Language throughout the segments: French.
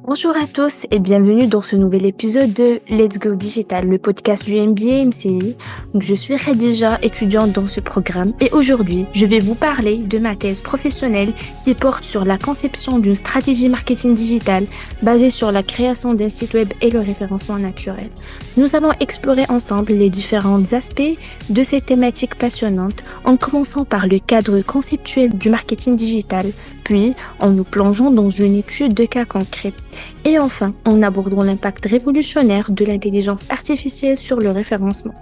Bonjour à tous et bienvenue dans ce nouvel épisode de Let's Go Digital, le podcast du MBA MCI. Je suis Khadija, étudiante dans ce programme et aujourd'hui, je vais vous parler de ma thèse professionnelle qui porte sur la conception d'une stratégie marketing digitale basée sur la création d'un site web et le référencement naturel. Nous allons explorer ensemble les différents aspects de cette thématique passionnante en commençant par le cadre conceptuel du marketing digital, puis en nous plongeant dans une étude de cas concrets. Et enfin, en abordant l'impact révolutionnaire de l'intelligence artificielle sur le référencement.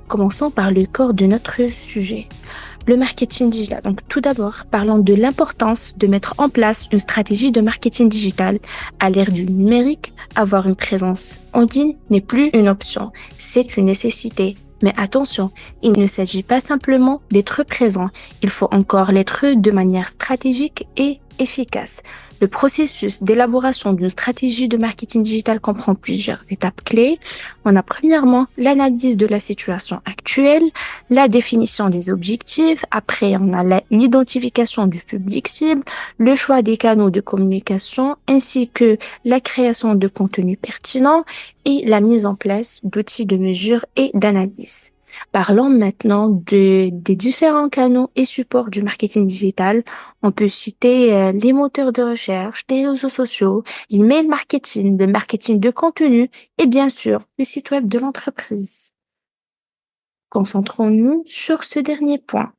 Commençons par le corps de notre sujet, le marketing digital. Donc tout d'abord, parlons de l'importance de mettre en place une stratégie de marketing digital. À l'ère du numérique, avoir une présence en ligne n'est plus une option, c'est une nécessité. Mais attention, il ne s'agit pas simplement d'être présent, il faut encore l'être de manière stratégique et efficace. Le processus d'élaboration d'une stratégie de marketing digital comprend plusieurs étapes clés. On a premièrement l'analyse de la situation actuelle, la définition des objectifs, après on a l'identification du public cible, le choix des canaux de communication ainsi que la création de contenus pertinents et la mise en place d'outils de mesure et d'analyse. Parlons maintenant des différents canaux et supports du marketing digital. On peut citer les moteurs de recherche, les réseaux sociaux, l'email marketing, le marketing de contenu et bien sûr le site web de l'entreprise. Concentrons-nous sur ce dernier point.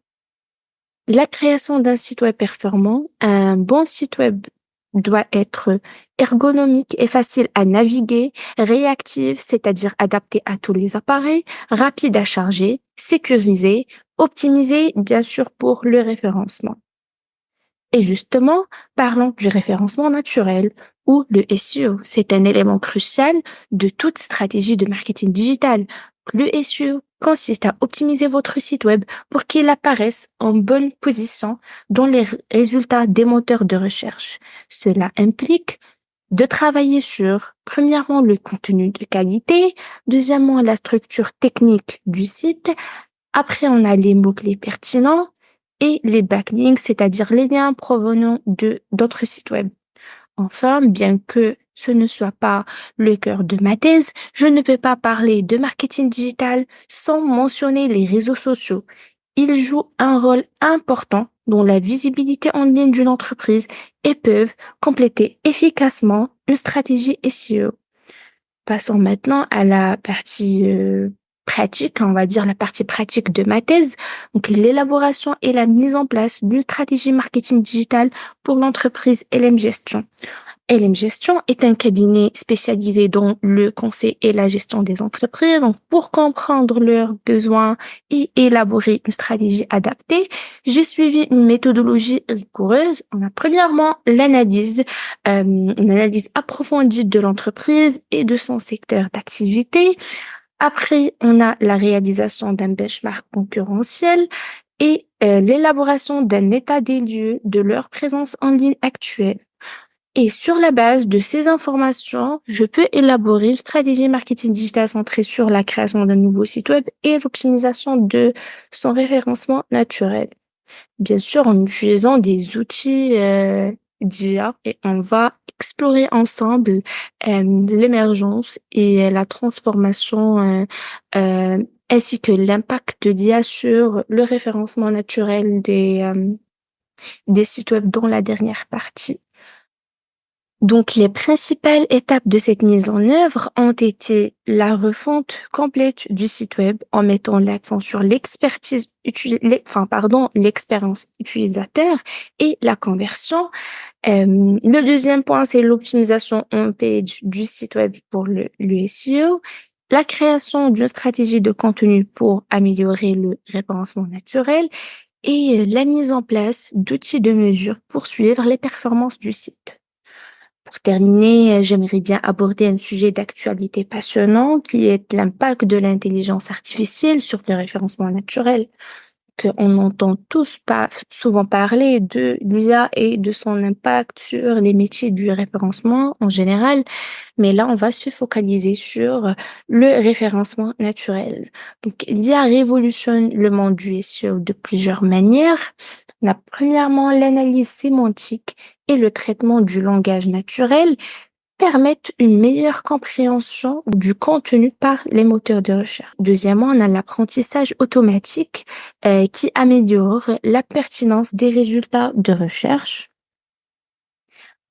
La création d'un site web performant, un bon site web doit être ergonomique et facile à naviguer, réactif, c'est-à-dire adapté à tous les appareils, rapide à charger, sécurisé, optimisé, bien sûr, pour le référencement. Et justement, parlons du référencement naturel ou le SEO. C'est un élément crucial de toute stratégie de marketing digital. Le SEO consiste à optimiser votre site web pour qu'il apparaisse en bonne position dans les résultats des moteurs de recherche. Cela implique de travailler sur, premièrement, le contenu de qualité, deuxièmement, la structure technique du site, après on a les mots-clés pertinents et les backlinks, c'est-à-dire les liens provenant d'autres sites web. Enfin, bien que ce ne soit pas le cœur de ma thèse, je ne peux pas parler de marketing digital sans mentionner les réseaux sociaux. Ils jouent un rôle important dans la visibilité en ligne d'une entreprise et peuvent compléter efficacement une stratégie SEO. Passons maintenant à la partie pratique, on va dire la partie pratique de ma thèse, donc l'élaboration et la mise en place d'une stratégie marketing digital pour l'entreprise LM Gestion. LM Gestion est un cabinet spécialisé dans le conseil et la gestion des entreprises. Donc, pour comprendre leurs besoins et élaborer une stratégie adaptée, j'ai suivi une méthodologie rigoureuse. On a premièrement une analyse approfondie de l'entreprise et de son secteur d'activité. Après, on a la réalisation d'un benchmark concurrentiel et l'élaboration d'un état des lieux de leur présence en ligne actuelle. Et sur la base de ces informations, je peux élaborer une stratégie marketing digital centrée sur la création d'un nouveau site web et l'optimisation de son référencement naturel. Bien sûr, en utilisant des outils d'IA et on va explorer ensemble l'émergence et la transformation ainsi que l'impact de l'IA sur le référencement naturel des sites web dans la dernière partie. Donc, les principales étapes de cette mise en œuvre ont été la refonte complète du site web en mettant l'accent sur l'expérience utilisateur et la conversion. Le deuxième point, c'est l'optimisation on-page du site web pour le SEO. La création d'une stratégie de contenu pour améliorer le référencement naturel et la mise en place d'outils de mesure pour suivre les performances du site. Pour terminer, j'aimerais bien aborder un sujet d'actualité passionnant qui est l'impact de l'intelligence artificielle sur le référencement naturel. On entend tous pas souvent parler de l'IA et de son impact sur les métiers du référencement en général, mais là, on va se focaliser sur le référencement naturel. Donc, l'IA révolutionne le monde du SEO de plusieurs manières. Premièrement, l'analyse sémantique et le traitement du langage naturel permettent une meilleure compréhension du contenu par les moteurs de recherche. Deuxièmement, on a l'apprentissage automatique qui améliore la pertinence des résultats de recherche.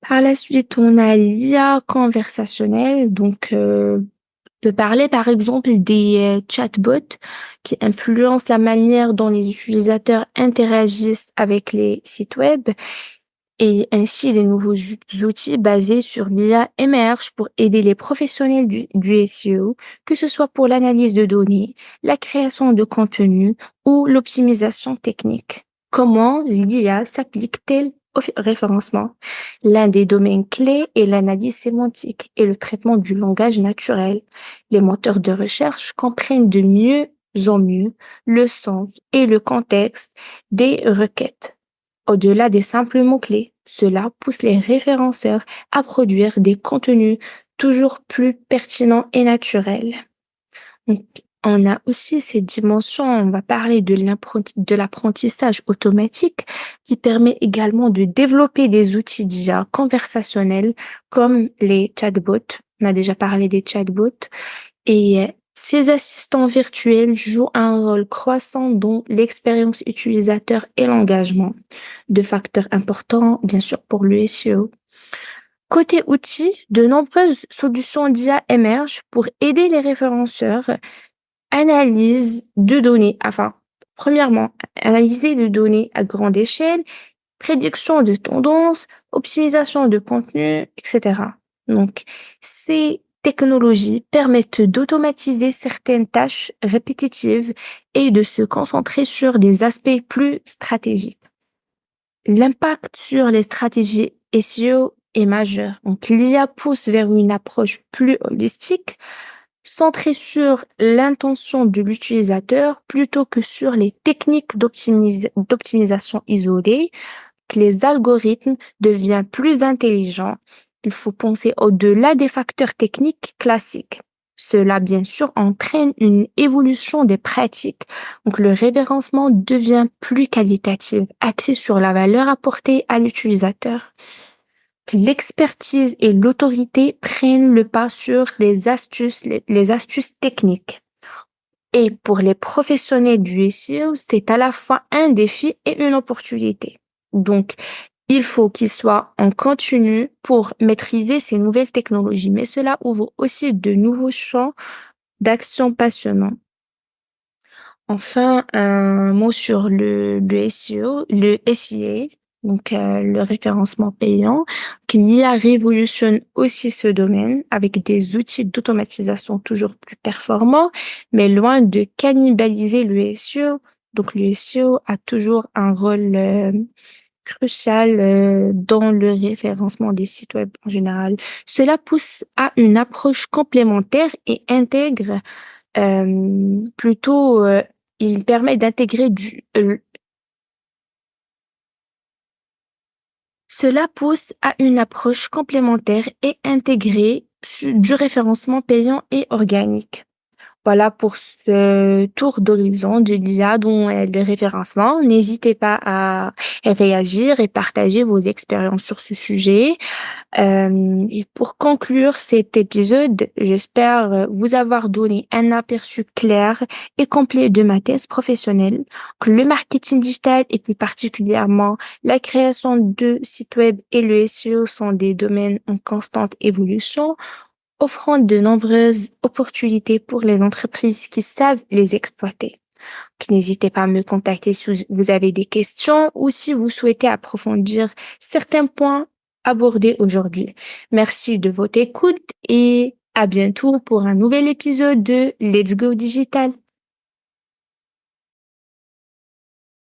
Par la suite, on a l'IA conversationnelle, de parler par exemple des chatbots qui influencent la manière dont les utilisateurs interagissent avec les sites web. Et ainsi, les nouveaux outils basés sur l'IA émergent pour aider les professionnels du SEO, que ce soit pour l'analyse de données, la création de contenu ou l'optimisation technique. Comment l'IA s'applique-t-elle au référencement? L'un des domaines clés est l'analyse sémantique et le traitement du langage naturel. Les moteurs de recherche comprennent de mieux en mieux le sens et le contexte des requêtes. Au-delà des simples mots-clés, cela pousse les référenceurs à produire des contenus toujours plus pertinents et naturels. Donc, on a aussi ces dimensions, on va parler de l'apprentissage automatique qui permet également de développer des outils d'IA conversationnels comme les chatbots. On a déjà parlé des chatbots et ces assistants virtuels jouent un rôle croissant dans l'expérience utilisateur et l'engagement, deux facteurs importants, bien sûr, pour le SEO. Côté outils, de nombreuses solutions d'IA émergent pour aider les référenceurs. Analyse de données, premièrement, analyser de données à grande échelle, prédiction de tendances, optimisation de contenu, etc. Donc, ces technologies permettent d'automatiser certaines tâches répétitives et de se concentrer sur des aspects plus stratégiques. L'impact sur les stratégies SEO est majeur. Donc, l'IA pousse vers une approche plus holistique, centrée sur l'intention de l'utilisateur plutôt que sur les techniques d'optimisation isolées, que les algorithmes deviennent plus intelligents. Il faut penser au-delà des facteurs techniques classiques. Cela, bien sûr, entraîne une évolution des pratiques. Donc, le référencement devient plus qualitatif, axé sur la valeur apportée à l'utilisateur. L'expertise et l'autorité prennent le pas sur les astuces techniques. Et pour les professionnels du SEO, c'est à la fois un défi et une opportunité. Donc, il faut qu'ils soient en continu pour maîtriser ces nouvelles technologies, mais cela ouvre aussi de nouveaux champs d'action passionnants. Enfin, un mot sur le SEO, le SEA, le référencement payant, qui révolutionne aussi ce domaine avec des outils d'automatisation toujours plus performants, mais loin de cannibaliser le SEO. Donc, le SEO a toujours un rôle crucial dans le référencement des sites web en général. Cela pousse à une approche complémentaire et intègre plutôt, il permet d'intégrer cela pousse à une approche complémentaire et intégrée du référencement payant et organique. Voilà pour ce tour d'horizon de l'IA dont le référencement. N'hésitez pas à réagir et partager vos expériences sur ce sujet. Et pour conclure cet épisode, j'espère vous avoir donné un aperçu clair et complet de ma thèse professionnelle, que le marketing digital et plus particulièrement la création de sites web et le SEO sont des domaines en constante évolution, offrant de nombreuses opportunités pour les entreprises qui savent les exploiter. Donc, n'hésitez pas à me contacter si vous avez des questions ou si vous souhaitez approfondir certains points abordés aujourd'hui. Merci de votre écoute et à bientôt pour un nouvel épisode de Let's Go Digital.